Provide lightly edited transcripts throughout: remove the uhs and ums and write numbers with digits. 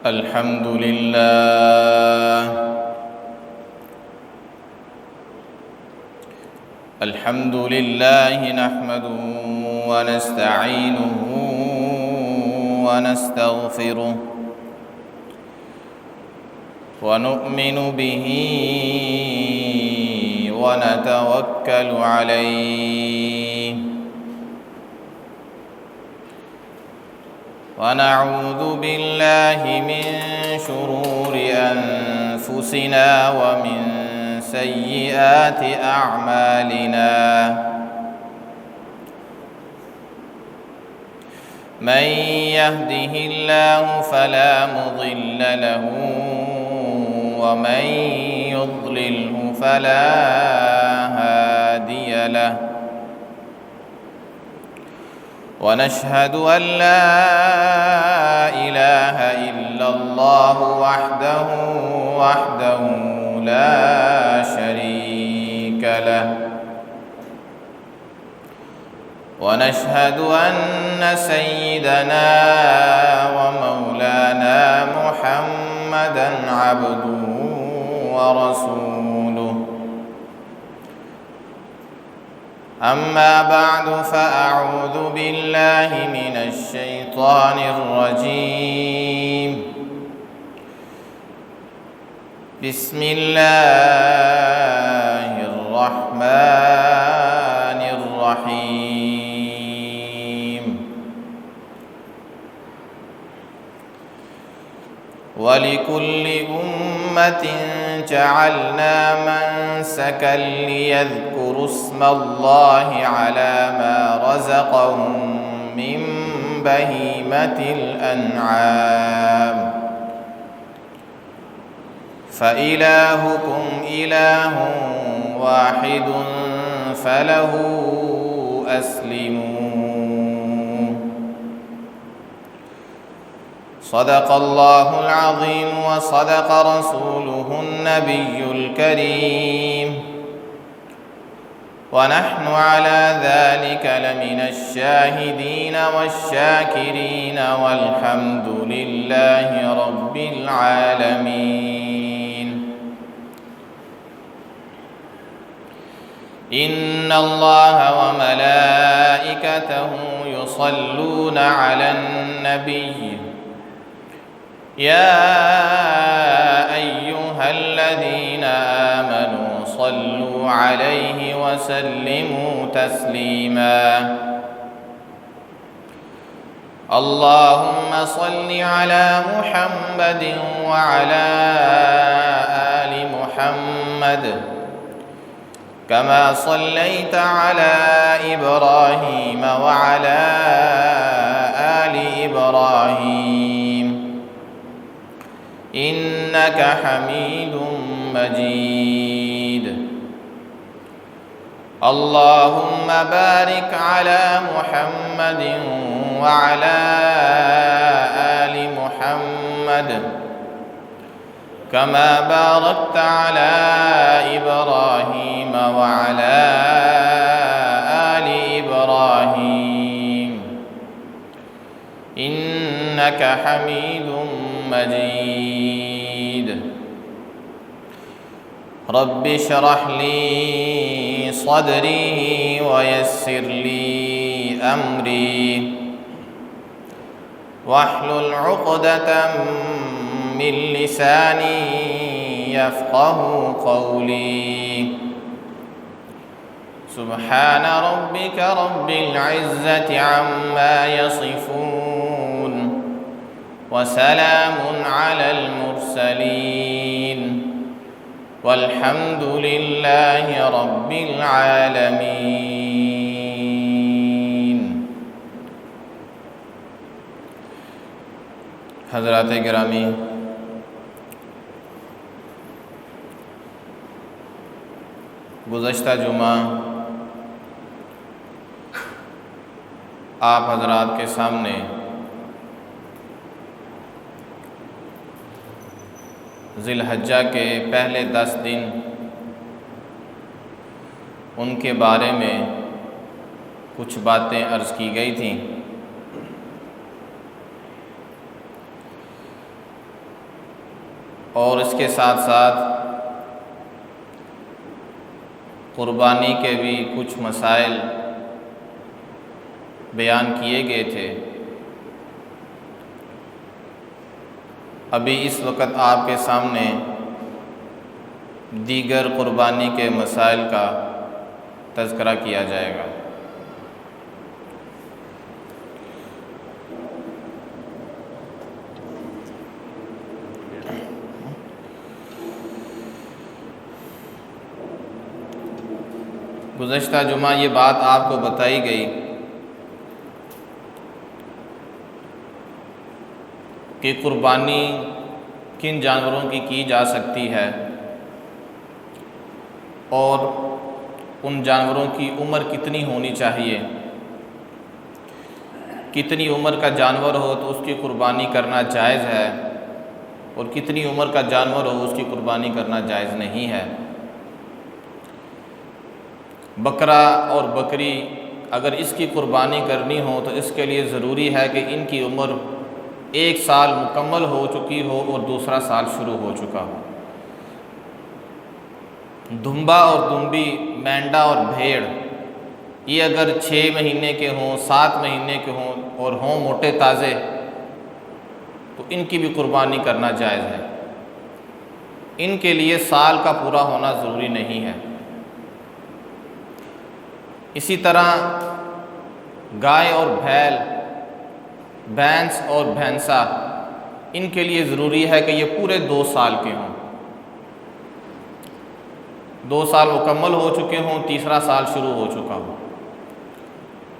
الحمد لله نحمده ونستعينه ونستغفره ونؤمن به ونتوكل عليه ونعوذ بالله من شرور أنفسنا ومن سيئات أعمالنا من يهده الله فلا مضل له ومن يضلله فلا هادي له ونشهد أن لا إله إلا الله وحده لا شريك له ونشهد أن سيدنا ومولانا محمدًا عبده ورسوله أما بعد فأعوذ بالله من الشيطان الرجيم بسم الله الرحمن الرحيم ولكل أمة جعلنا منسكا ليذكروا اسم الله على ما رزقهم من بهيمة الأنعام فإلهكم إله واحد فله أسلموا صدق الله العظيم وصدق رسوله النبي الكريم ونحن على ذلك لمن الشاهدين والشاكرين والحمد لله رب العالمين إن الله وملائكته يصلون على النبي يا أيها الذين آمنوا صلوا عليه وسلموا تسليما اللهم صل على محمد وعلى آل محمد كما صليت على إبراهيم وعلى آل إبراهيم إنك حميد مجيد اللهم بارك على محمد وعلى آل محمد كما باركت على إبراهيم وعلى آل إبراهيم إنك حميد مجيد رب اشرح لي صدري ويسر لي أمري واحلل عقدة من لساني يفقه قولي سبحان ربك رب العزة عما يصفون وسلام على المرسلين والحمد لله رب العالمين حضرات گرامی، گزشتہ جمعہ آپ حضرات کے سامنے ذی الحجہ کے پہلے 10 دن ان کے بارے میں کچھ باتیں عرض کی گئی تھیں۔ اور اس کے ساتھ ساتھ قربانی کے بھی کچھ مسائل بیان کیے گئے تھے۔ ابھی اس وقت آپ کے سامنے دیگر قربانی کے مسائل کا تذکرہ کیا جائے گا۔ گزشتہ جمعہ یہ بات آپ کو بتائی گئی کہ قربانی کن جانوروں کی جا سکتی ہے اور ان جانوروں کی عمر کتنی ہونی چاہیے، کتنی عمر کا جانور ہو تو اس کی قربانی کرنا جائز ہے اور کتنی عمر کا جانور ہو اس کی قربانی کرنا جائز نہیں ہے۔ بکرا اور بکری اگر اس کی قربانی کرنی ہو تو اس کے لیے ضروری ہے کہ ان کی عمر 1 سال مکمل ہو چکی ہو اور دوسرا سال شروع ہو چکا ہو۔ دمبا اور دمبی، مینڈا اور بھیڑ یہ اگر 6 مہینے کے ہوں، 7 مہینے کے ہوں اور ہوں موٹے تازے تو ان کی بھی قربانی کرنا جائز ہے۔ ان کے لیے سال کا پورا ہونا ضروری نہیں ہے۔ اسی طرح گائے اور بھیل، بھینس اور بھینسا، ان کے لیے ضروری ہے کہ یہ پورے 2 سال کے ہوں، 2 سال مکمل ہو چکے ہوں، تیسرا سال شروع ہو چکا ہو۔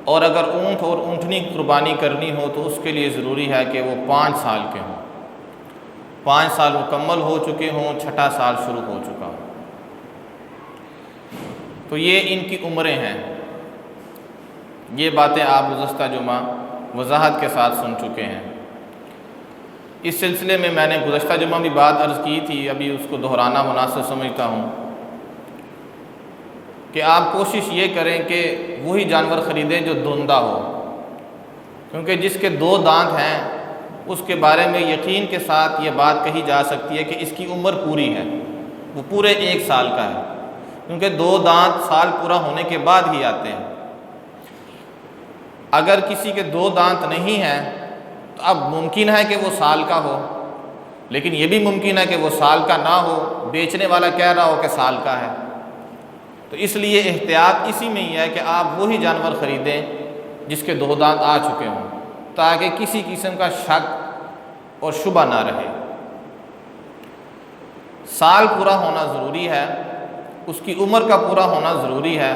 اور اگر اونٹ اور اونٹنی قربانی کرنی ہو تو اس کے لیے ضروری ہے کہ وہ 5 سال کے ہوں، 5 سال مکمل ہو چکے ہوں، 6واں سال شروع ہو چکا ہو۔ تو یہ ان کی عمریں ہیں۔ یہ باتیں آپ گزشتہ جمعہ وضاحت کے ساتھ سن چکے ہیں۔ اس سلسلے میں نے گزشتہ جمعہ بھی بات عرض کی تھی، ابھی اس کو دہرانا مناسب سمجھتا ہوں کہ آپ کوشش یہ کریں کہ وہی جانور خریدیں جو دوندہ ہو، کیونکہ جس کے 2 دانت ہیں اس کے بارے میں یقین کے ساتھ یہ بات کہی جا سکتی ہے کہ اس کی عمر پوری ہے، وہ پورے 1 سال کا ہے، کیونکہ 2 دانت سال پورا ہونے کے بعد ہی آتے ہیں۔ اگر کسی کے 2 دانت نہیں ہیں تو اب ممکن ہے کہ وہ سال کا ہو، لیکن یہ بھی ممکن ہے کہ وہ سال کا نہ ہو، بیچنے والا کہہ رہا ہو کہ سال کا ہے۔ تو اس لیے احتیاط اسی میں ہی ہے کہ آپ وہی جانور خریدیں جس کے 2 دانت آ چکے ہوں، تاکہ کسی قسم کا شک اور شبہ نہ رہے۔ سال پورا ہونا ضروری ہے، اس کی عمر کا پورا ہونا ضروری ہے۔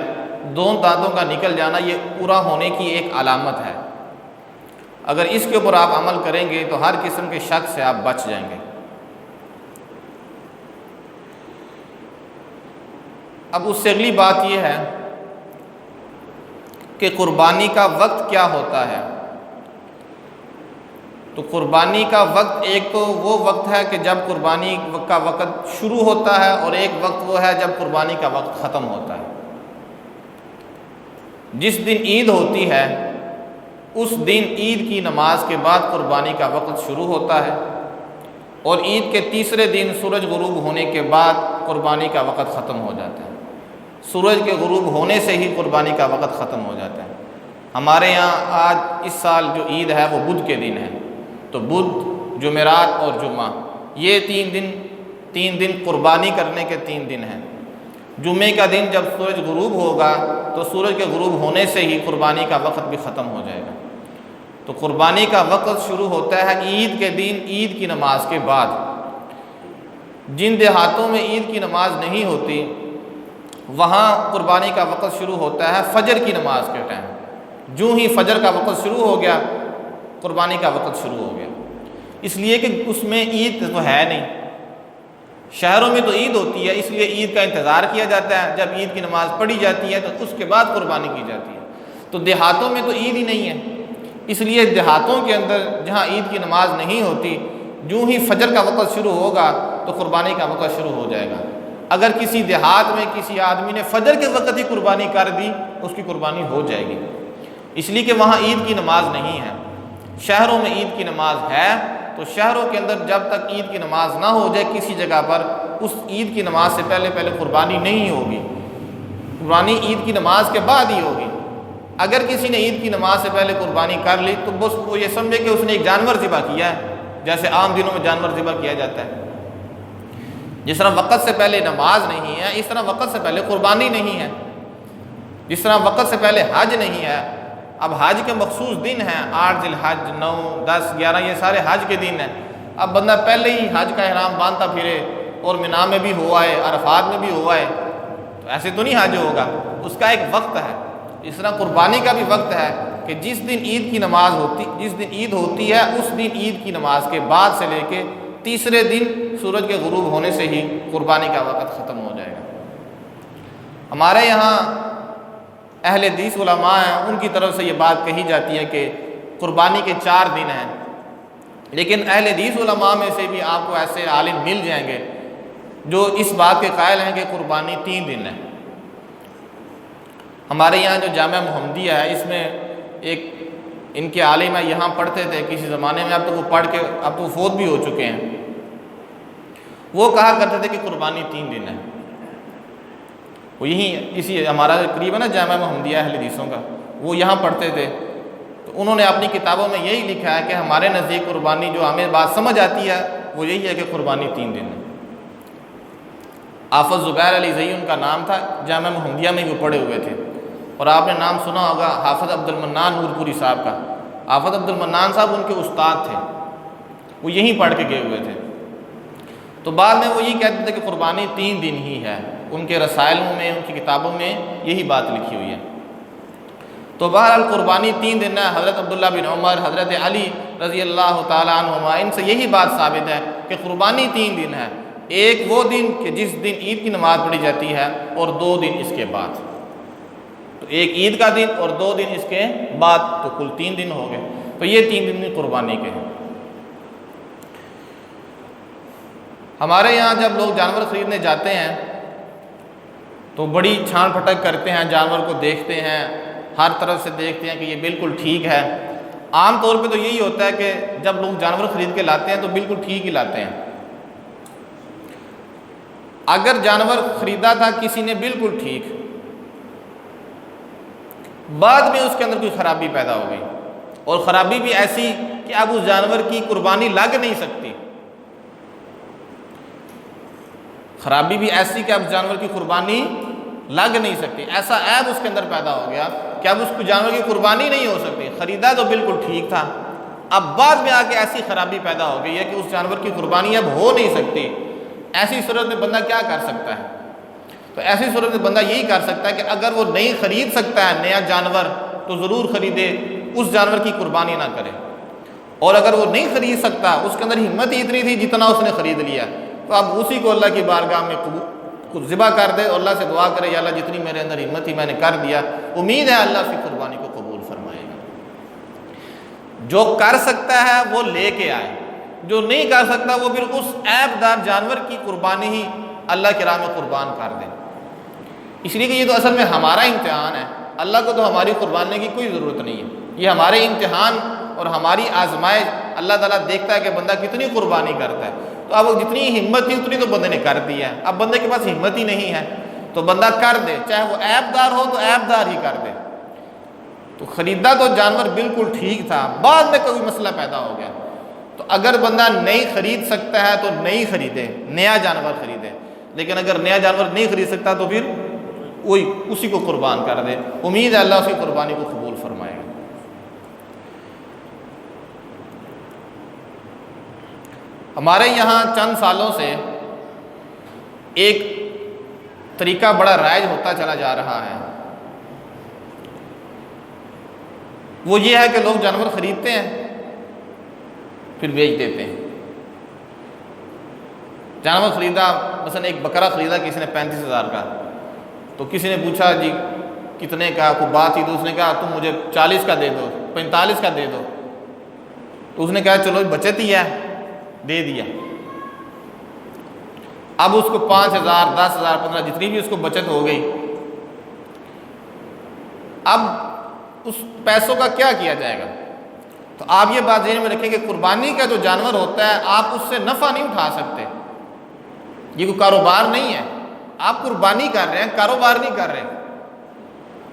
2 دانتوں کا نکل جانا یہ پورا ہونے کی ایک علامت ہے۔ اگر اس کے اوپر آپ عمل کریں گے تو ہر قسم کے شک سے آپ بچ جائیں گے۔ اب اس سے اگلی بات یہ ہے کہ قربانی کا وقت کیا ہوتا ہے۔ تو قربانی کا وقت ایک تو وہ وقت ہے کہ جب قربانی کا وقت شروع ہوتا ہے، اور ایک وقت وہ ہے جب قربانی کا وقت ختم ہوتا ہے۔ جس دن عید ہوتی ہے اس دن عید کی نماز کے بعد قربانی کا وقت شروع ہوتا ہے، اور عید کے تیسرے دن سورج غروب ہونے کے بعد قربانی کا وقت ختم ہو جاتا ہے۔ سورج کے غروب ہونے سے ہی قربانی کا وقت ختم ہو جاتا ہے۔ ہمارے یہاں آج اس سال جو عید ہے وہ بدھ کے دن ہے، تو بدھ، جمعرات اور جمعہ یہ 3 دن قربانی کرنے کے 3 دن ہیں۔ جمعے کا دن جب سورج غروب ہوگا تو سورج کے غروب ہونے سے ہی قربانی کا وقت بھی ختم ہو جائے گا۔ تو قربانی کا وقت شروع ہوتا ہے عید کے دن، عید کی نماز کے بعد۔ جن دیہاتوں میں عید کی نماز نہیں ہوتی وہاں قربانی کا وقت شروع ہوتا ہے فجر کی نماز کے ٹائم۔ جو ہی فجر کا وقت شروع ہو گیا قربانی کا وقت شروع ہو گیا، اس لیے کہ اس میں عید تو ہے نہیں۔ شہروں میں تو عید ہوتی ہے، اس لیے عید کا انتظار کیا جاتا ہے، جب عید کی نماز پڑھی جاتی ہے تو اس کے بعد قربانی کی جاتی ہے۔ تو دیہاتوں میں تو عید ہی نہیں ہے، اس لیے دیہاتوں کے اندر جہاں عید کی نماز نہیں ہوتی، جو ہی فجر کا وقت شروع ہوگا تو قربانی کا وقت شروع ہو جائے گا۔ اگر کسی دیہات میں کسی آدمی نے فجر کے وقت ہی قربانی کر دی اس کی قربانی ہو جائے گی، اس لیے کہ وہاں عید کی نماز نہیں ہے۔ شہروں میں عید کی نماز ہے، تو شہروں کے اندر جب تک عید کی نماز نہ ہو جائے کسی جگہ پر، اس عید کی نماز سے پہلے قربانی نہیں ہوگی، قربانی عید کی نماز کے بعد ہی ہوگی۔ اگر کسی نے عید کی نماز سے پہلے قربانی کر لی تو بس وہ یہ سمجھے کہ اس نے ایک جانور ذبح کیا ہے، جیسے عام دنوں میں جانور ذبح کیا جاتا ہے۔ جس طرح وقت سے پہلے نماز نہیں ہے، اس طرح وقت سے پہلے قربانی نہیں ہے۔ جس طرح وقت سے پہلے حج نہیں ہے، اب حج کے مخصوص دن ہیں، 8 ذی الحج، 9، 10، 11، یہ سارے حج کے دن ہیں۔ اب بندہ پہلے ہی حج کا احرام باندھتا پھرے اور مینا میں بھی ہوا ہے، عرفات میں بھی ہوا ہے، تو ایسے تو نہیں حج ہوگا، اس کا ایک وقت ہے۔ اس طرح قربانی کا بھی وقت ہے کہ جس دن عید کی نماز ہوتی، جس دن عید ہوتی ہے، اس دن عید کی نماز کے بعد سے لے کے تیسرے دن سورج کے غروب ہونے سے ہی قربانی کا وقت ختم ہو جائے گا۔ ہمارے یہاں اہل حدیث علماء ہیں، ان کی طرف سے یہ بات کہی جاتی ہے کہ قربانی کے 4 دن ہیں، لیکن اہل حدیث علماء میں سے بھی آپ کو ایسے عالم مل جائیں گے جو اس بات کے قائل ہیں کہ قربانی 3 دن ہے۔ ہمارے یہاں جو جامعہ محمدیہ ہے، اس میں ایک ان کے عالم ہیں، یہاں پڑھتے تھے کسی زمانے میں، اب تو وہ پڑھ کے اب تو فوت بھی ہو چکے ہیں۔ وہ کہا کرتے تھے کہ قربانی 3 دن ہے۔ وہ یہیں اسی ہمارا قریب ہے نا جامعہ محمدیہ اہل حدیثوں کا، وہ یہاں پڑھتے تھے، تو انہوں نے اپنی کتابوں میں یہی لکھا ہے کہ ہمارے نزدیک قربانی جو ہمیں بات سمجھ آتی ہے وہ یہی ہے کہ قربانی 3 دن ہے۔ حافظ زبیر علی زئی ان کا نام تھا، جامعہ محمدیہ میں وہ پڑھے ہوئے تھے، اور آپ نے نام سنا ہوگا حافظ عبد المنان نور پوری صاحب کا۔ حافظ عبد المنان صاحب ان کے استاد تھے، وہ یہیں پڑھ کے گئے ہوئے تھے۔ تو بعد میں وہ یہ کہتے تھے کہ قربانی 3 دن ہی ہے، ان کے رسائلوں میں، ان کی کتابوں میں یہی بات لکھی ہوئی ہے۔ تو بہرحال قربانی 3 دن ہے۔ حضرت عبداللہ بن عمر، حضرت علی رضی اللہ تعالیٰ عنہما، ان سے یہی بات ثابت ہے کہ قربانی 3 دن ہے۔ ایک وہ دن کہ جس دن عید کی نماز پڑھی جاتی ہے، اور 2 دن اس کے بعد، تو ایک عید کا دن اور 2 دن اس کے بعد، تو کل 3 دن ہو گئے۔ تو یہ 3 دن قربانی کے ہیں۔ ہمارے یہاں جب لوگ جانور خریدنے جاتے ہیں تو بڑی چھان پھٹک کرتے ہیں، جانور کو دیکھتے ہیں، ہر طرف سے دیکھتے ہیں کہ یہ بالکل ٹھیک ہے۔ عام طور پہ تو یہی ہوتا ہے کہ جب لوگ جانور خرید کے لاتے ہیں تو بالکل ٹھیک ہی لاتے ہیں۔ اگر جانور خریدا تھا کسی نے بالکل ٹھیک، بعد میں اس کے اندر کوئی خرابی پیدا ہو گئی، اور خرابی بھی ایسی کہ اب اس جانور کی قربانی لگ نہیں سکتی، خرابی بھی ایسی کہ اب جانور کی قربانی لگ نہیں سکتی، ایسا عیب اس کے اندر پیدا ہو گیا کہ اب اس کو جانور کی قربانی نہیں ہو سکتی۔ خریدا تو بالکل ٹھیک تھا، اب بعد میں آ کے ایسی خرابی پیدا ہو گئی ہے کہ اس جانور کی قربانی اب ہو نہیں سکتی۔ ایسی صورت میں بندہ کیا کر سکتا ہے؟ تو ایسی صورت میں بندہ یہی کر سکتا ہے کہ اگر وہ نہیں خرید سکتا ہے نیا جانور تو ضرور خریدے، اس جانور کی قربانی نہ کرے، اور اگر وہ نہیں خرید سکتا، اس کے اندر ہمت ہی اتنی تھی جتنا اس نے خرید لیا، تو اب اسی کو اللہ کی بارگاہ میں ذبح کر دے اور اللہ سے دعا کرے، یا اللہ جتنی میرے اندر ہمت تھی میں نے کر دیا، امید ہے اللہ اس کی قربانی کو قبول فرمائے گا۔ جو کر سکتا ہے وہ لے کے آئے، جو نہیں کر سکتا وہ پھر اس عیب دار جانور کی قربانی ہی اللہ کی راہ میں قربان کر دے۔ اس لیے کہ یہ تو اصل میں ہمارا امتحان ہے، اللہ کو تو ہماری قربانی کی کوئی ضرورت نہیں ہے، یہ ہمارے امتحان اور ہماری آزمائش، اللہ تعالیٰ دیکھتا ہے کہ بندہ کتنی قربانی کرتا ہے۔ تو اب جتنی ہمت تھی اتنی تو بندے نے کر دی ہے، اب بندے کے پاس ہمت ہی نہیں ہے تو بندہ کر دے، چاہے وہ عیب دار ہو تو عیب دار ہی کر دے۔ تو خریدا تو جانور بالکل ٹھیک تھا، بعد میں کوئی مسئلہ پیدا ہو گیا، تو اگر بندہ نہیں خرید سکتا ہے تو نہیں خریدے، نیا جانور خریدے، لیکن اگر نیا جانور نہیں خرید سکتا تو پھر وہی اسی کو قربان کر دے، امید ہے اللہ اس کی قربانی کو قبول فرمائے گا۔ ہمارے یہاں چند سالوں سے ایک طریقہ بڑا رائج ہوتا چلا جا رہا ہے، وہ یہ ہے کہ لوگ جانور خریدتے ہیں پھر بیچ دیتے ہیں۔ جانور خریدا، مثلا ایک بکرا خریدا کسی نے 35,000 کا، تو کسی نے پوچھا جی کتنے کا، کوئی بات ہی، تو اس نے کہا تم مجھے 40 کا دے دو، 45 کا دے دو، تو اس نے کہا چلو بچت ہی ہے، دے دیا۔ اب اس کو 5,000 10,000 15 جتنی بھی اس کو بچت ہو گئی، اب اس پیسوں کا کیا کیا جائے گا؟ تو آپ یہ بات ذہن میں رکھیں کہ قربانی کا جو جانور ہوتا ہے آپ اس سے نفع نہیں اٹھا سکتے، یہ کوئی کاروبار نہیں ہے، آپ قربانی کر رہے ہیں، کاروبار نہیں کر رہے۔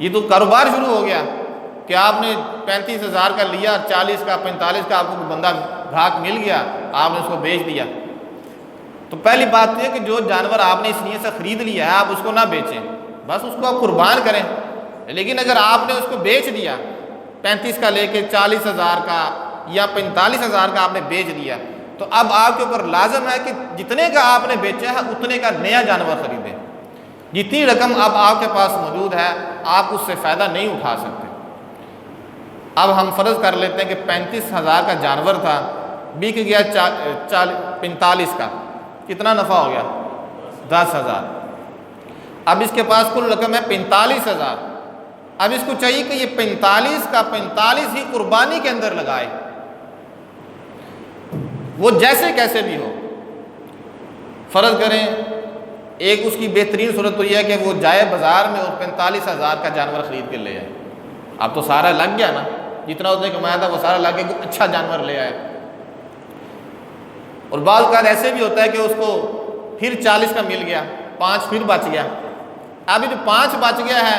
یہ تو کاروبار شروع ہو گیا کہ آپ نے 35,000 کا لیا، 40 کا 45 کا آپ کو بندہ گراہک مل گیا، آپ نے اس کو بیچ دیا۔ تو پہلی بات یہ ہے کہ جو جانور آپ نے اس نیت سے خرید لیا ہے آپ اس کو نہ بیچیں، بس اس کو آپ قربان کریں۔ لیکن اگر آپ نے اس کو بیچ دیا، 35 کا لے کے 40,000 کا یا 45,000 کا آپ نے بیچ دیا، تو اب آپ کے اوپر لازم ہے کہ جتنے کا آپ نے بیچا ہے اتنے کا نیا جانور خریدیں۔ جتنی رقم اب آپ کے پاس موجود ہے آپ اس سے فائدہ نہیں اٹھا سکتے۔ اب ہم فرض کر لیتے ہیں کہ 35,000 کا جانور تھا، بک گیا 45 کا، کتنا نفع ہو گیا؟ 10,000۔ اب اس کے پاس کل رقم ہے 45,000۔ اب اس کو چاہیے کہ یہ 45 کا 45 ہی قربانی کے اندر لگائے، وہ جیسے کیسے بھی ہو۔ فرض کریں ایک اس کی بہترین صورت تو یہ ہے کہ وہ جائے بازار میں اور 45,000 کا جانور خرید کے لے آئے۔ اب تو سارا لگ گیا نا، جتنا اس نے کمایا تھا وہ سارا لگ کے اچھا جانور لے آئے۔ اور بعض اوقات ایسے بھی ہوتا ہے کہ اس کو پھر 40 کا مل گیا، 5 پھر بچ گیا۔ اب جو 5 بچ گیا ہے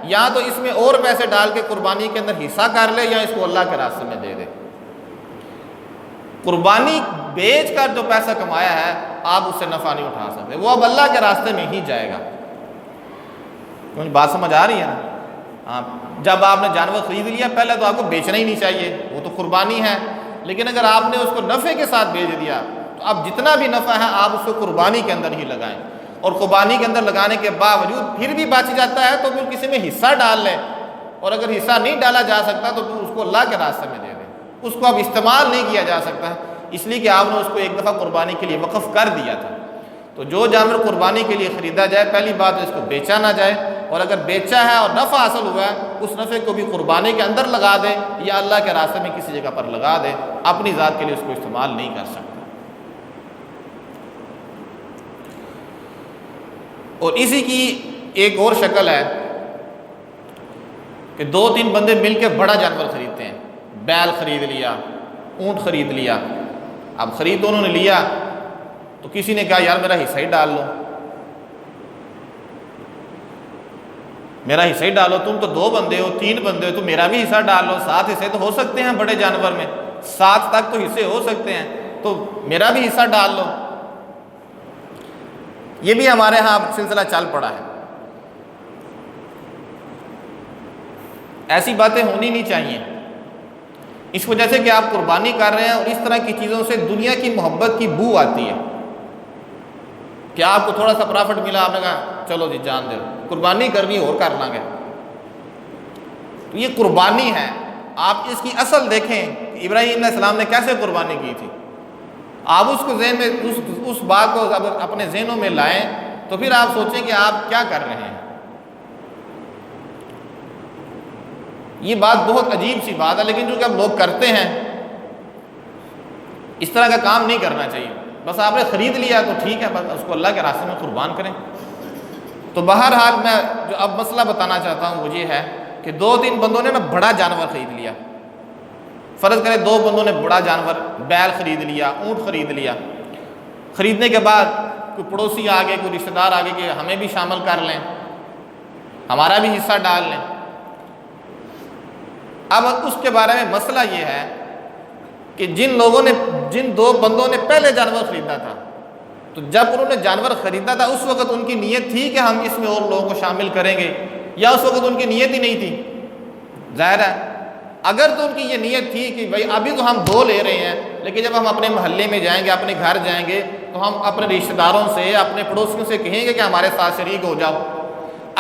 یا تو اس میں اور پیسے ڈال کے قربانی کے اندر حصہ کر لے یا اس کو اللہ کے راستے میں دے دے۔ قربانی بیچ کر جو پیسہ کمایا ہے آپ اس سے نفع نہیں اٹھا سکتے، وہ اب اللہ کے راستے میں ہی جائے گا۔ مجھے بات سمجھ آ رہی ہے نا؟ ہاں، جب آپ نے جانور خرید لیا پہلے تو آپ کو بیچنا ہی نہیں چاہیے، وہ تو قربانی ہے۔ لیکن اگر آپ نے اس کو نفع کے ساتھ بیچ دیا تو اب جتنا بھی نفع ہے آپ اس کو قربانی کے اندر ہی لگائیں، اور قربانی کے اندر لگانے کے باوجود پھر بھی بچ جاتا ہے تو پھر کسی میں حصہ ڈال لیں، اور اگر حصہ نہیں ڈالا جا سکتا تو پھر اس کو اللہ کے راستے میں دے دیں۔ اس کو اب استعمال نہیں کیا جا سکتا اس لیے کہ آپ نے اس کو ایک دفعہ قربانی کے لیے وقف کر دیا تھا۔ تو جو جانور قربانی کے لیے خریدا جائے پہلی بات اس کو بیچا نہ جائے، اور اگر بیچا ہے اور نفع حاصل ہوا ہے اس نفع کو بھی قربانی کے اندر لگا دے یا اللہ کے راستے میں کسی جگہ پر لگا دے، اپنی ذات کے لیے اس کو استعمال نہیں کر سکتا۔ اور اسی کی ایک اور شکل ہے کہ 2-3 بندے مل کے بڑا جانور خریدتے ہیں، بیل خرید لیا، اونٹ خرید لیا۔ اب خرید تو انہوں نے لیا تو کسی نے کہا یار میرا حصہ ہی ڈال لو، میرا حصہ ہی ڈالو، تم تو 2 بندے ہو 3 بندے ہو تو میرا بھی حصہ ڈال لو، 7 حصے تو ہو سکتے ہیں بڑے جانور میں، 7 تک تو حصے ہو سکتے ہیں، تو میرا بھی حصہ ڈال لو۔ یہ بھی ہمارے ہاں سلسلہ چل پڑا ہے۔ ایسی باتیں ہونی نہیں چاہیے، اس وجہ سے کہ آپ قربانی کر رہے ہیں اور اس طرح کی چیزوں سے دنیا کی محبت کی بو آتی ہے کہ آپ کو تھوڑا سا پرافٹ ملا، آپ نے کہا چلو جی جان دے، قربانی کرنی اور کر لیں گے۔ تو یہ قربانی ہے، آپ اس کی اصل دیکھیں کہ ابراہیم علیہ السلام نے کیسے قربانی کی تھی۔ آپ اس کو ذہن میں اس بات کو اپنے ذہنوں میں لائیں تو پھر آپ سوچیں کہ آپ کیا کر رہے ہیں۔ یہ بات بہت عجیب سی بات ہے، لیکن جو کہ اب لوگ کرتے ہیں، اس طرح کا کام نہیں کرنا چاہیے۔ بس آپ نے خرید لیا تو ٹھیک ہے، بس اس کو اللہ کے راستے میں قربان کریں۔ تو بہرحال میں جو اب مسئلہ بتانا چاہتا ہوں وہ یہ ہے کہ 2-3 بندوں نے نا بڑا جانور خرید لیا۔ فرض کریں 2 بندوں نے بڑا جانور بیل خرید لیا، اونٹ خرید لیا۔ خریدنے کے بعد کوئی پڑوسی آگے، کوئی رشتہ دار آگے کہ ہمیں بھی شامل کر لیں، ہمارا بھی حصہ ڈال لیں۔ اب اس کے بارے میں مسئلہ یہ ہے کہ جن 2 بندوں نے پہلے جانور خریدا تھا، تو جب انہوں نے جانور خریدا تھا اس وقت ان کی نیت تھی کہ ہم اس میں اور لوگوں کو شامل کریں گے، یا اس وقت ان کی نیت ہی نہیں تھی؟ ظاہر ہے اگر تو ان کی یہ نیت تھی کہ بھائی ابھی تو ہم 2 لے رہے ہیں، لیکن جب ہم اپنے محلے میں جائیں گے، اپنے گھر جائیں گے تو ہم اپنے رشتہ داروں سے، اپنے پڑوسیوں سے کہیں گے کہ ہمارے ساتھ شریک ہو جاؤ۔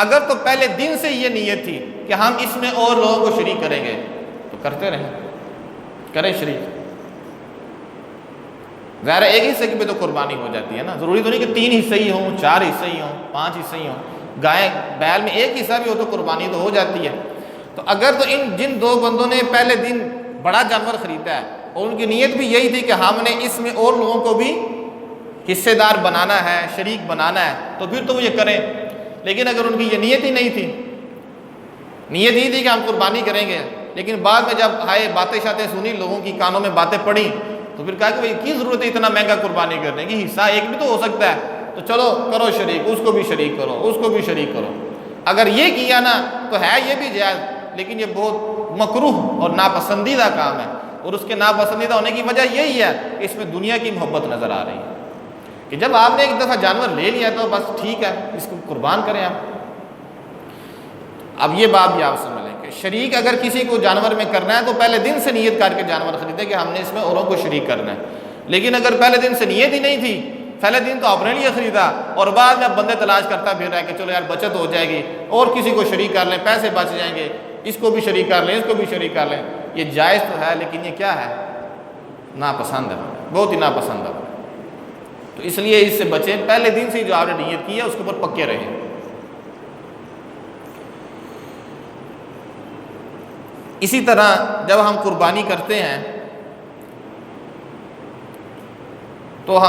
اگر تو پہلے دن سے یہ نیت تھی کہ ہم اس میں اور لوگوں کو شریک کریں گے تو کرتے رہیں، کریں شریک۔ ظاہر ایک حصے کی بھی تو قربانی ہو جاتی ہے نا، ضروری تو نہیں کہ 3 حصے ہی ہوں، 4 حصے ہی ہوں، 5 حصے ہی ہوں۔ گائے بیل میں 1 حصہ بھی ہو تو قربانی تو ہو جاتی ہے۔ تو اگر تو جن 2 بندوں نے پہلے دن بڑا جانور خریدا ہے اور ان کی نیت بھی یہی تھی کہ ہم نے اس میں اور لوگوں کو بھی حصے دار بنانا ہے، شریک بنانا ہے، تو پھر تو وہ یہ کریں۔ لیکن اگر ان کی یہ نیت ہی نہیں تھی، نیت ہی تھی کہ ہم قربانی کریں گے لیکن بعد میں جب آئے باتیں شاتیں سنی، لوگوں کی کانوں میں باتیں پڑیں، تو پھر کہا کہ بھائی کی ضرورت ہے اتنا مہنگا قربانی کرنے کی، حصہ ایک بھی تو ہو سکتا ہے، تو چلو کرو شریک، اس کو بھی شریک کرو، اس کو بھی شریک کرو۔ اگر یہ کیا نا تو ہے یہ بھی جائز، لیکن یہ بہت مکروہ اور ناپسندیدہ کام ہے، اور اس کے ناپسندیدہ ہونے کی وجہ یہی ہے کہ اس میں دنیا کی محبت نظر آ رہی ہے، کہ جب آپ نے ایک دفعہ جانور لے لیا تو بس ٹھیک ہے، اس کو قربان کریں آپ۔ اب یہ بات بھی آپ سمجھ لیں کہ شریک اگر کسی کو جانور میں کرنا ہے تو پہلے دن سے نیت کر کے جانور خریدے کہ ہم نے اس میں اوروں کو شریک کرنا ہے، لیکن اگر پہلے دن سے نیت ہی نہیں تھی، پہلے دن تو اپنے لیے خریدا اور بعد میں بندے تلاش کرتا پھر رہا ہے کہ چلو یار بچت ہو جائے گی اور کسی کو شریک کر لیں، پیسے بچ جائیں گے، اس کو بھی شریک کر لیں، اس کو بھی شریک کر لیں، یہ جائز تو ہے لیکن یہ کیا ہے؟ ناپسند ہے، بہت ہی ناپسند ہے۔ تو اس لیے اس سے بچیں، پہلے دن سے جو آپ نے نیت کی ہے اس کے اوپر پکے رہیں۔ اسی طرح جب ہم قربانی کرتے ہیں تو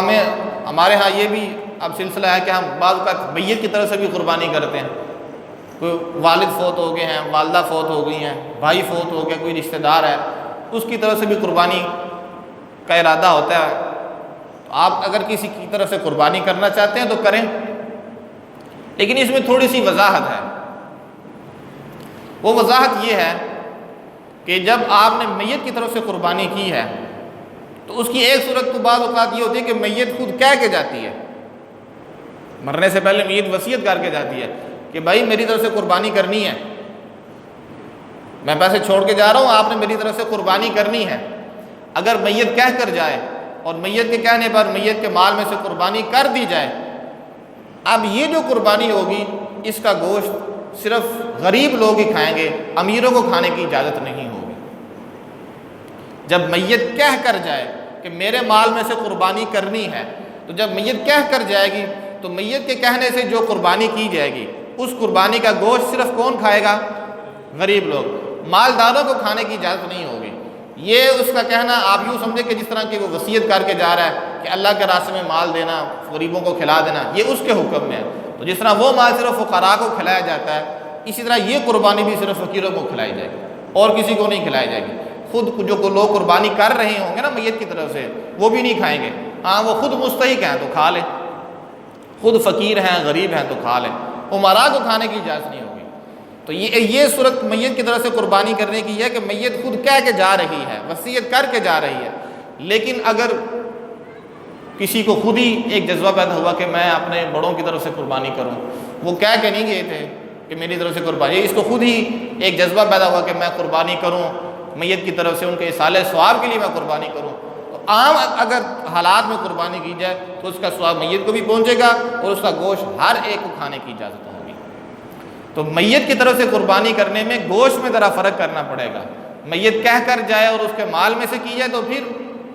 ہمارے ہاں یہ بھی اب سلسلہ ہے کہ ہم بعض اوقات میت کی طرف سے بھی قربانی کرتے ہیں، کوئی والد فوت ہو گئے ہیں، والدہ فوت ہو گئی ہیں، بھائی فوت ہو گیا، کوئی رشتہ دار ہے، اس کی طرف سے بھی قربانی کا ارادہ ہوتا ہے۔ آپ اگر کسی کی طرف سے قربانی کرنا چاہتے ہیں تو کریں، لیکن اس میں تھوڑی سی وضاحت ہے۔ وہ وضاحت یہ ہے کہ جب آپ نے میت کی طرف سے قربانی کی ہے تو اس کی ایک صورت تو بعض اوقات یہ ہوتی ہے کہ میت خود کہہ کے جاتی ہے، مرنے سے پہلے میت وصیت کر کے جاتی ہے کہ بھائی میری طرف سے قربانی کرنی ہے، میں پیسے چھوڑ کے جا رہا ہوں، آپ نے میری طرف سے قربانی کرنی ہے۔ اگر میت کہہ کر جائے اور میت کے کہنے پر میت کے مال میں سے قربانی کر دی جائے، اب یہ جو قربانی ہوگی اس کا گوشت صرف غریب لوگ ہی کھائیں گے، امیروں کو کھانے کی اجازت نہیں ہوگی۔ جب میت کہہ کر جائے کہ میرے مال میں سے قربانی کرنی ہے، تو جب میت کہہ کر جائے گی تو میت کے کہنے سے جو قربانی کی جائے گی اس قربانی کا گوشت صرف کون کھائے گا؟ غریب لوگ، مالداروں کو کھانے کی اجازت نہیں ہوگی۔ یہ اس کا کہنا آپ یوں سمجھے کہ جس طرح کہ وہ وصیت کر کے جا رہا ہے کہ اللہ کے راستے میں مال دینا، غریبوں کو کھلا دینا، یہ اس کے حکم میں ہے۔ تو جس طرح وہ مال صرف فقراء کو کھلایا جاتا ہے، اسی طرح یہ قربانی بھی صرف فقیروں کو کھلائی جائے گی اور کسی کو نہیں کھلائی جائے گی۔ خود جو لوگ قربانی کر رہے ہوں گے نا میت کی طرف سے، وہ بھی نہیں کھائیں گے، ہاں وہ خود مستحق ہیں تو کھا لیں، خود فقیر ہیں غریب ہیں تو کھا لیں، امراء کو کھانے کی اجازت نہیں ہوگی۔ تو یہ صورت میت کی طرف سے قربانی کرنے کی ہے کہ میت خود کہہ کے جا رہی ہے، وصیت کر کے جا رہی ہے، لیکن اگر کسی کو خود ہی ایک جذبہ پیدا ہوا کہ میں اپنے بڑوں کی طرف سے قربانی کروں، وہ کہہ کے نہیں گئے تھے کہ میری طرف سے قربانی، اس کو خود ہی ایک جذبہ پیدا ہوا کہ میں قربانی کروں، میت کی طرف سے ان کے اصالہ ثواب کے لیے میں قربانی کروں، تو عام اگر حالات میں قربانی کی جائے تو اس کا ثواب میت کو بھی پہنچے گا اور اس کا گوشت ہر ایک کو کھانے کی اجازت ہوگی۔ تو میت کی طرف سے قربانی کرنے میں گوشت میں ذرا فرق کرنا پڑے گا، میت کہہ کر جائے اور اس کے مال میں سے کی جائے تو پھر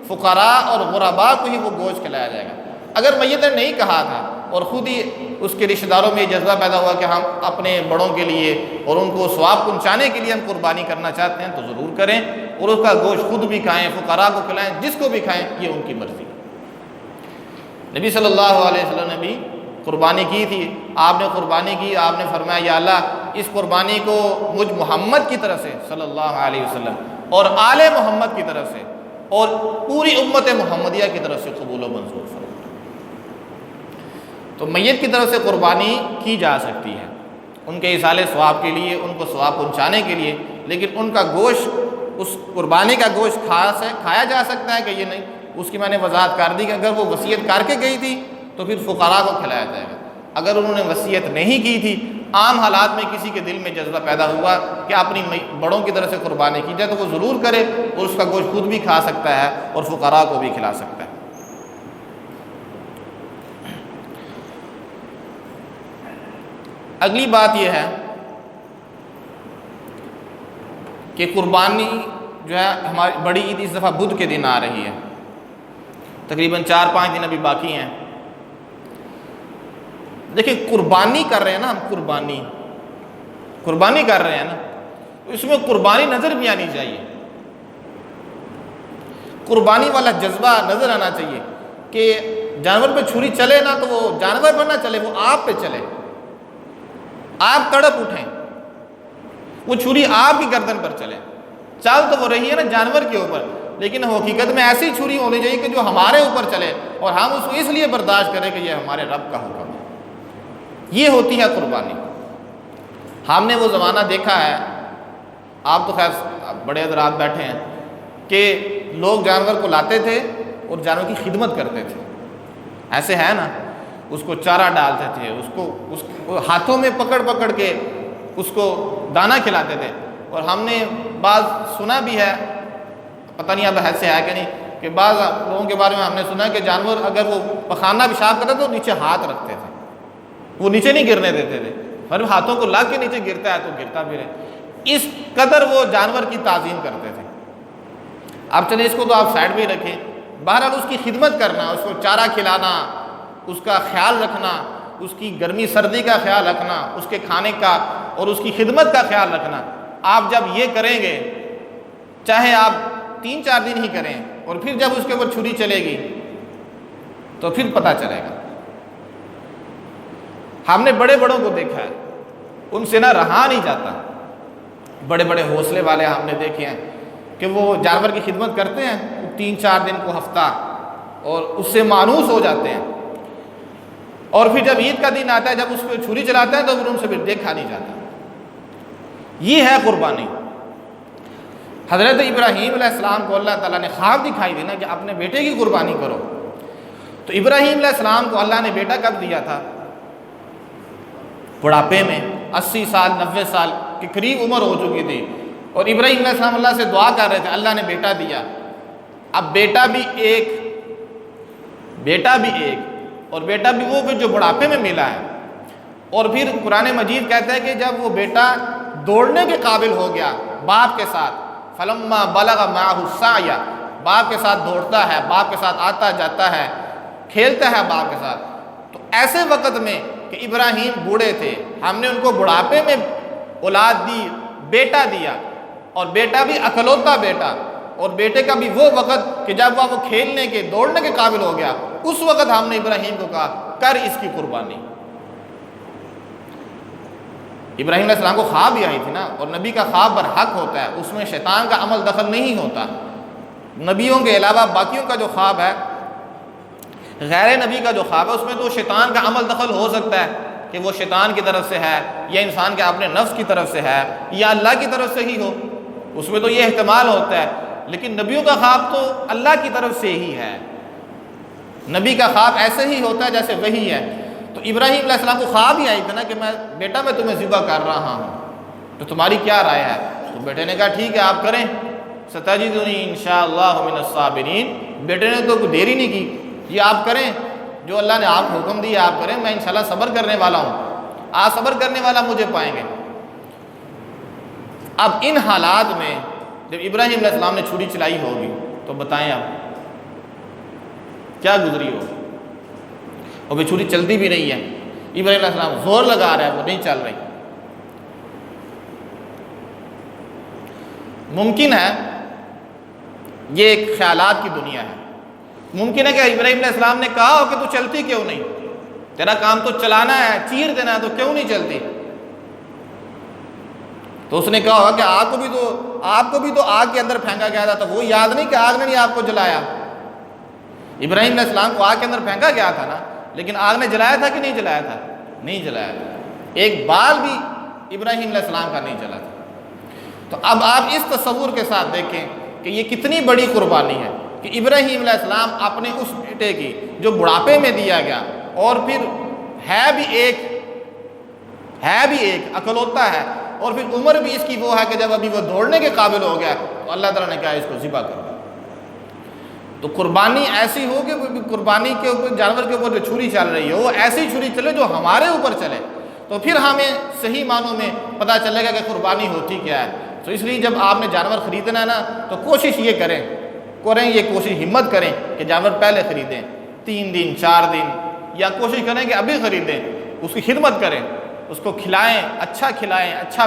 فقراء اور غرباء کو ہی وہ گوشت کھلایا جائے گا۔ اگر میت نے نہیں کہا تھا اور خود ہی اس کے رشتہ داروں میں یہ جذبہ پیدا ہوا کہ ہم اپنے بڑوں کے لیے اور ان کو ثواب پہنچانے کے لیے ہم قربانی کرنا چاہتے ہیں تو ضرور کریں، اور اس کا گوشت خود بھی کھائیں، فقراء کو کھلائیں، جس کو بھی کھائیں، یہ ان کی مرضی۔ نبی صلی اللہ علیہ وسلم نے بھی قربانی کی تھی، آپ نے قربانی کی، آپ نے فرمایا یا اللہ اس قربانی کو مجھ محمد کی طرف سے صلی اللہ علیہ وسلم اور آل محمد کی طرف سے اور پوری امت محمدیہ کی طرف سے قبول و منظور فرما۔ تو میت کی طرف سے قربانی کی جا سکتی ہے ان کے اصالہ ثواب کے لیے، ان کو ثواب پہنچانے کے لیے، لیکن ان کا گوشت، اس قربانی کا گوشت کھایا جا سکتا ہے کہ یہ نہیں، اس کی میں نے وضاحت کر دی کہ اگر وہ وصیت کر کے گئی تھی تو پھر فقراء کو کھلایا جائے گا، اگر انہوں نے وصیت نہیں کی تھی، عام حالات میں کسی کے دل میں جذبہ پیدا ہوا کہ اپنی بڑوں کی طرف سے قربانی کی جائے تو وہ ضرور کرے، اور اس کا گوشت خود بھی کھا سکتا ہے اور فقراء کو بھی کھلا سکتا ہے۔ اگلی بات یہ ہے کہ قربانی جو ہے ہماری بڑی عید اس دفعہ بدھ کے دن آ رہی ہے، تقریباً 4-5 دن ابھی باقی ہیں۔ دیکھیں قربانی کر رہے ہیں نا ہم، قربانی کر رہے ہیں نا، تو اس میں قربانی نظر بھی آنی چاہیے، قربانی والا جذبہ نظر آنا چاہیے کہ جانور پہ چھری چلے نا تو وہ جانور پر نہ چلے، وہ آپ پہ چلے، آپ تڑپ اٹھیں، وہ چھری آپ کی گردن پر چلے، چال تو وہ رہی ہے نا جانور کے اوپر، لیکن حقیقت میں ایسی چھری ہونی چاہیے کہ جو ہمارے اوپر چلے اور ہم اس کو اس لیے برداشت کریں کہ یہ ہمارے رب کا حکم ہے۔ یہ ہوتی ہے قربانی۔ ہم نے وہ زمانہ دیکھا ہے، آپ تو خیر بڑے حضرات بیٹھے ہیں، کہ لوگ جانور کو لاتے تھے اور جانور کی خدمت کرتے تھے، ایسے ہے نا، اس کو چارہ ڈالتے تھے، اس کو ہاتھوں میں پکڑ پکڑ کے اس کو دانہ کھلاتے تھے۔ اور ہم نے بعض سنا بھی ہے، پتہ نہیں اب ایسے ہے کہ نہیں، کہ بعض لوگوں کے بارے میں ہم نے سنا ہے کہ جانور اگر وہ پخانہ پیشاب کرتا تو نیچے ہاتھ رکھتے تھے، وہ نیچے نہیں گرنے دیتے تھے، اور ہاتھوں کو لا کے نیچے گرتا ہے تو گرتا بھی رہے، اس قدر وہ جانور کی تعظیم کرتے تھے۔ اب چلیں اس کو تو آپ سائڈ میں ہی رکھیں، بہرحال اس کی خدمت کرنا، اس کو چارہ کھلانا، اس کا خیال رکھنا، اس کی گرمی سردی کا خیال رکھنا، اس کے کھانے کا اور اس کی خدمت کا خیال رکھنا، آپ جب یہ کریں گے، چاہے آپ 3-4 دن ہی کریں، اور پھر جب اس کے اوپر چھری چلے گی تو پھر پتہ چلے گا۔ ہم نے بڑے بڑوں کو دیکھا ہے، ان سے نہ رہا نہیں جاتا، بڑے بڑے حوصلے والے ہم نے دیکھے ہیں کہ وہ جانور کی خدمت کرتے ہیں 3-4 دن کو ہفتہ، اور اس سے مانوس ہو جاتے ہیں، اور پھر جب عید کا دن آتا ہے، جب اس پہ چھری چلاتے ہیں تو پھر ان سے پھر دیکھا نہیں جاتا۔ یہ ہے قربانی۔ حضرت ابراہیم علیہ السلام کو اللہ تعالیٰ نے خواب دکھائی دی نا کہ اپنے بیٹے کی قربانی کرو، تو ابراہیم علیہ السلام کو اللہ نے بیٹا کب دیا تھا؟ بڑھاپے میں، 80 سال 90 سال کے قریب عمر ہو چکی تھی، اور ابراہیم علیہ السلام اللہ سے دعا کر رہے تھے، اللہ نے بیٹا دیا۔ اب بیٹا بھی ایک اور بیٹا بھی وہ جو بڑھاپے میں ملا ہے، اور پھر قرآن مجید کہتا ہے کہ جب وہ بیٹا دوڑنے کے قابل ہو گیا باپ کے ساتھ، فلما بلغ معه السعی، باپ کے ساتھ دوڑتا ہے، باپ کے ساتھ آتا جاتا ہے، کھیلتا ہے باپ کے ساتھ، تو ایسے وقت میں کہ ابراہیم بوڑھے تھے، ہم نے ان کو بڑھاپے میں اولاد دی، بیٹا دیا، اور بیٹا بھی اکلوتا بیٹا، اور بیٹے کا بھی وہ وقت کہ جب وہ کھیلنے کے دوڑنے کے قابل ہو گیا، اس وقت ہم نے ابراہیم کو کہا کر اس کی قربانی۔ ابراہیم علیہ السلام کو خواب بھی آئی تھی نا، اور نبی کا خواب برحق ہوتا ہے، اس میں شیطان کا عمل دخل نہیں ہوتا۔ نبیوں کے علاوہ باقیوں کا جو خواب ہے، غیر نبی کا جو خواب ہے، اس میں تو شیطان کا عمل دخل ہو سکتا ہے کہ وہ شیطان کی طرف سے ہے، یا انسان کے اپنے نفس کی طرف سے ہے، یا اللہ کی طرف سے ہی ہو، اس میں تو یہ احتمال ہوتا ہے۔ لیکن نبیوں کا خواب تو اللہ کی طرف سے ہی ہے، نبی کا خواب ایسے ہی ہوتا ہے جیسے وہی ہے۔ تو ابراہیم علیہ السلام کو خواب ہی آئی تھی نا کہ بیٹا میں تمہیں ذبح کر رہا ہوں، تو تمہاری کیا رائے ہے؟ تو بیٹے نے کہا ٹھیک ہے آپ کریں، ستجدنی انشاءاللہ من الصابرین۔ بیٹے نے تو کوئی دیری نہیں کی، یہ آپ کریں، جو اللہ نے آپ کو حکم دیا آپ کریں، میں انشاءاللہ صبر کرنے والا ہوں، آپ صبر کرنے والا مجھے پائیں گے۔ اب ان حالات میں جب ابراہیم علیہ السلام نے چھری چلائی ہوگی تو بتائیں اب کیا گزری ہو، اور وہ چھری چلتی بھی نہیں ہے، ابراہیم علیہ السلام زور لگا رہا ہے، وہ نہیں چل رہی۔ ممکن ہے، یہ ایک خیالات کی دنیا ہے، ممکن ہے کہ ابراہیم علیہ السلام نے کہا ہو کہ تو چلتی کیوں نہیں، تیرا کام تو چلانا ہے، چیر دینا ہے، تو کیوں نہیں چلتی؟ تو اس نے کہا ہوگا کہ آپ کو بھی تو آگ کے اندر پھینکا گیا تھا، تو وہ یاد نہیں کہ آگ نے نہیں آپ کو جلایا؟ ابراہیم علیہ السلام کو آگ کے اندر پھینکا گیا تھا نا، لیکن آگ نے جلایا تھا کہ نہیں جلایا تھا؟ نہیں جلایا تھا، ایک بال بھی ابراہیم علیہ السلام کا نہیں جلا تھا۔ تو اب آپ اس تصور کے ساتھ دیکھیں کہ یہ کتنی بڑی قربانی ہے کہ ابراہیم علیہ السلام اپنے اس بیٹے کی جو بڑھاپے میں دیا گیا، اور پھر ہے بھی ایک اکلوتا ہے، اور پھر عمر بھی اس کی وہ ہے کہ جب ابھی وہ دوڑنے کے قابل ہو گیا، تو اللہ تعالیٰ نے کہا اس کو ذبح کر دو۔ تو قربانی ایسی ہو کہ قربانی کے اوپر، جانور کے اوپر جو چھری چل رہی ہو وہ ایسی چھری چلے جو ہمارے اوپر چلے، تو پھر ہمیں صحیح معنوں میں پتہ چلے گا کہ قربانی ہوتی کیا ہے۔ تو اس لیے جب آپ نے جانور خریدنا ہے نا، تو کوشش یہ کریں یہ کوشش ہمت کریں کہ جانور پہلے خریدیں، 3 دن 4 دن، یا کوشش کریں کہ ابھی خریدیں، اس کی خدمت کریں، اس کو کھلائیں، اچھا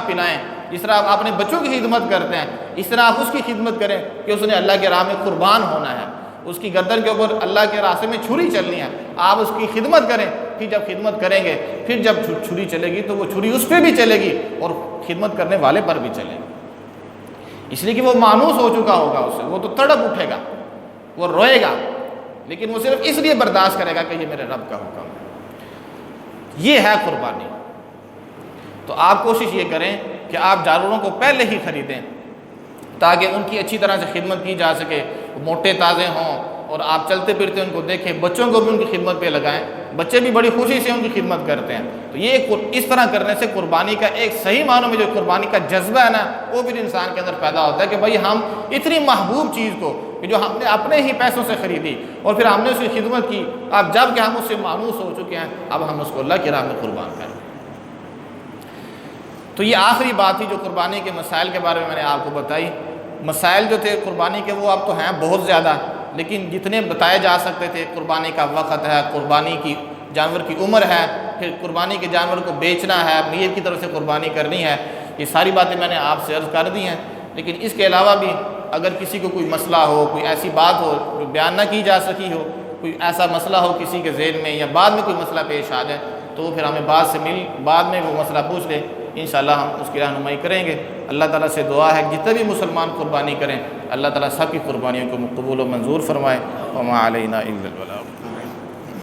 پلائیں۔ جس طرح آپ اپنے بچوں کی خدمت کرتے ہیں، اس طرح آپ اس کی خدمت کریں کہ اس نے اللہ کے راہ میں قربان ہونا ہے، اس کی گردن کے اوپر اللہ کے راستے میں چھری چلنی ہے، آپ اس کی خدمت کریں۔ پھر جب خدمت کریں گے، پھر جب چھری چلے گی تو وہ چھری اس پہ بھی چلے گی اور خدمت کرنے والے پر بھی چلے گی۔ اس لیے کہ وہ مانوس ہو چکا ہوگا اس سے، وہ تو تڑپ اٹھے گا، وہ روئے گا، لیکن وہ صرف اس لیے برداشت کرے گا کہ یہ میرے رب کا حکم ہے۔ یہ ہے قربانی۔ تو آپ کوشش یہ کریں کہ آپ جانوروں کو پہلے ہی خریدیں تاکہ ان کی اچھی طرح سے خدمت کی جا سکے، وہ موٹے تازے ہوں اور آپ چلتے پھرتے ان کو دیکھیں، بچوں کو بھی ان کی خدمت پہ لگائیں، بچے بھی بڑی خوشی سے ان کی خدمت کرتے ہیں۔ تو یہ اس طرح کرنے سے قربانی کا ایک صحیح معنوں میں جو قربانی کا جذبہ ہے نا، وہ بھی انسان کے اندر پیدا ہوتا ہے کہ بھائی ہم اتنی محبوب چیز کو کہ جو ہم نے اپنے ہی پیسوں سے خریدی اور پھر ہم نے اس کی خدمت کی، اب جب کہ ہم اس سے مانوس ہو چکے ہیں، اب ہم اس کو اللہ کی راہ میں قربان کریں۔ تو یہ آخری بات تھی جو قربانی کے مسائل کے بارے میں میں نے آپ کو بتائی۔ مسائل جو تھے قربانی کے وہ اب تو ہیں بہت زیادہ، لیکن جتنے بتائے جا سکتے تھے، قربانی کا وقت ہے، قربانی کی جانور کی عمر ہے، پھر قربانی کے جانور کو بیچنا ہے، میت کی طرف سے قربانی کرنی ہے، یہ ساری باتیں میں نے آپ سے عرض کر دی ہیں۔ لیکن اس کے علاوہ بھی اگر کسی کو کوئی مسئلہ ہو، کوئی ایسی بات ہو جو بیان نہ کی جا سکی ہو، کوئی ایسا مسئلہ ہو کسی کے ذہن میں یا بعد میں کوئی مسئلہ پیش آ جائے، تو وہ پھر ہمیں بعد میں وہ مسئلہ پوچھ لے، انشاءاللہ ہم اس کی رہنمائی کریں گے۔ اللہ تعالیٰ سے دعا ہے کہ جتنے بھی مسلمان قربانی کریں، اللہ تعالیٰ سب کی قربانیوں کو قبول و منظور فرمائے۔ وما علینا الا البلاغ۔